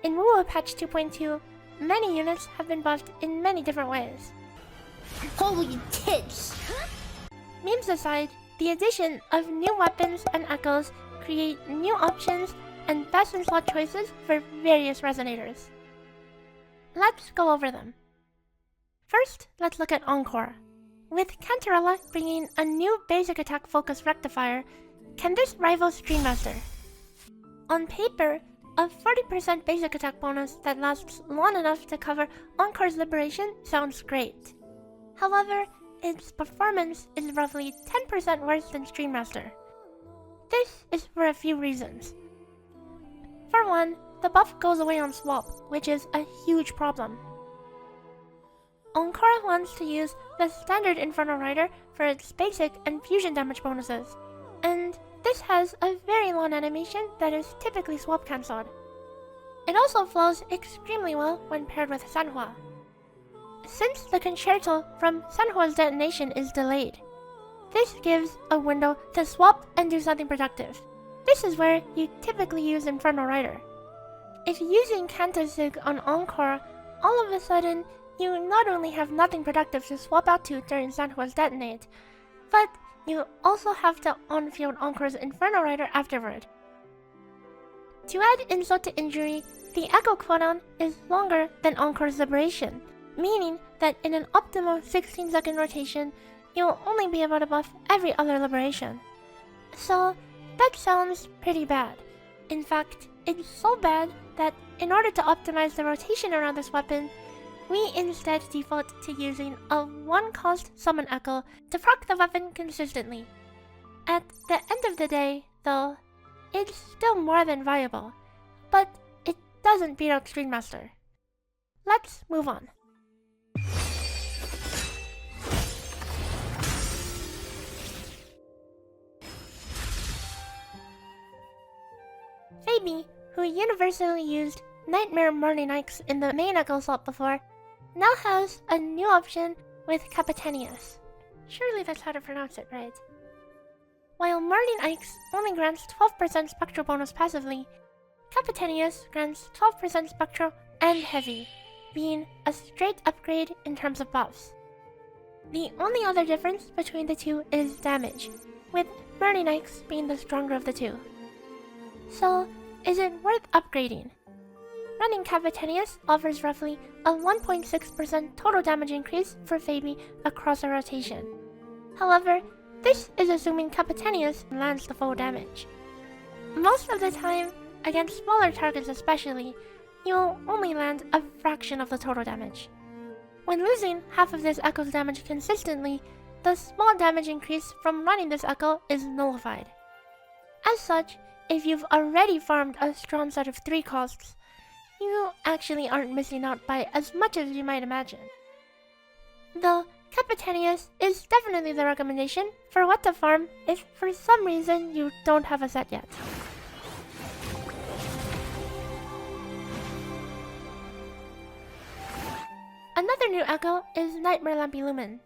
In WoW Patch 2.2, many units have been buffed in many different ways. Holy tits! Memes aside, the addition of new weapons and echoes create new options and best in slot choices for various resonators. Let's go over them. First, let's look at Encore. With Cantarella bringing a new basic attack focus rectifier, can this rival Stringmaster? On paper, a 40% basic attack bonus that lasts long enough to cover Encore's liberation sounds great. However, its performance is roughly 10% worse than Stringmaster. This is for a few reasons. For one, the buff goes away on swap, which is a huge problem. Encore wants to use the standard Inferno Rider for its basic and fusion damage bonuses, and this has a very long animation that is typically swap cancelled. It also flows extremely well when paired with Sanhua. Since the concerto from Sanhua's detonation is delayed, this gives a window to swap and do something productive. This is where you typically use Inferno Rider. If using Cantasig on Encore, all of a sudden, you not only have nothing productive to swap out to during Sanhua's detonate, but you also have to on-field Encore's Inferno Rider afterward. To add insult to injury, the Echo cooldown is longer than Encore's Liberation, meaning that in an optimal 16-second rotation, you'll only be able to buff every other Liberation. So, that sounds pretty bad. In fact, it's so bad that in order to optimize the rotation around this weapon, we instead default to using a 1-cost Summon Echo to proc the weapon consistently. At the end of the day, though, it's still more than viable, but it doesn't beat out Stringmaster. Let's move on. Phoebe, who universally used Nightmare Morning Ikes in the main Echo slot before, now has a new option with Capitaneus. Surely that's how to pronounce it, right? While Morning Ikes only grants 12% spectral bonus passively, Capitaneus grants 12% spectral and heavy, being a straight upgrade in terms of buffs. The only other difference between the two is damage, with Morning Ikes being the stronger of the two. So, is it worth upgrading? Running Capitaneus offers roughly a 1.6% total damage increase for Phoebe across a rotation. However, this is assuming Capitaneus lands the full damage. Most of the time, against smaller targets especially, you'll only land a fraction of the total damage. When losing half of this Echo's damage consistently, the small damage increase from running this Echo is nullified. As such, if you've already farmed a strong set of 3 costs, you actually aren't missing out by as much as you might imagine. Though Capitaneus is definitely the recommendation for what to farm if for some reason you don't have a set yet. Another new Echo is Nightmare Lampylumen.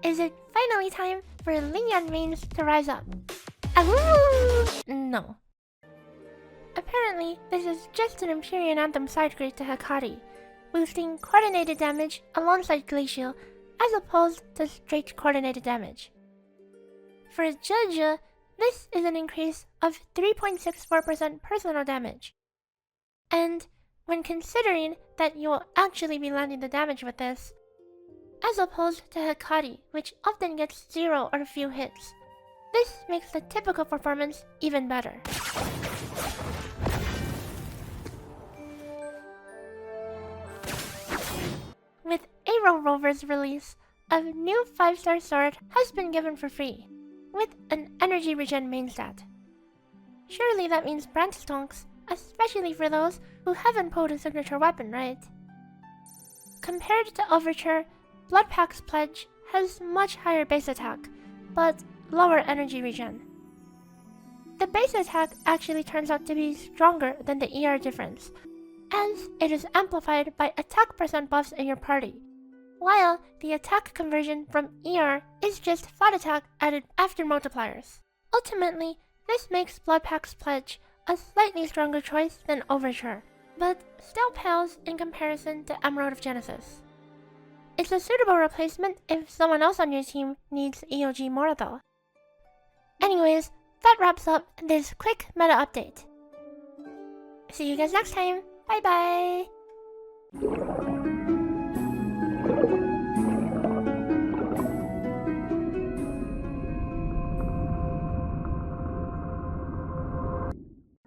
Is it finally time for Linyan mains to rise up? No. Apparently, this is just an Empyrean Anthem side grade to Hecate, boosting coordinated damage alongside Glacial as opposed to straight coordinated damage. For Zhezhi, this is an increase of 3.64% personal damage. And when considering that you will actually be landing the damage with this, as opposed to Hecate, which often gets 0 or few hits, this makes the typical performance even better. With Aero Rover's release, a new 5-star sword has been given for free, with an energy regen main stat. Surely that means Brant stonks, especially for those who haven't pulled a signature weapon, right? Compared to Overture, Bloodpact's pledge has much higher base attack, but lower energy regen. The base attack actually turns out to be stronger than the ER difference, as it is amplified by attack percent buffs in your party, while the attack conversion from ER is just flat attack added after multipliers. Ultimately, this makes Bloodpact's pledge a slightly stronger choice than Overture, but still pales in comparison to Emerald of Genesis. It's a suitable replacement if someone else on your team needs EOG more though. Anyways, that wraps up this quick meta update. See you guys next time. Bye bye!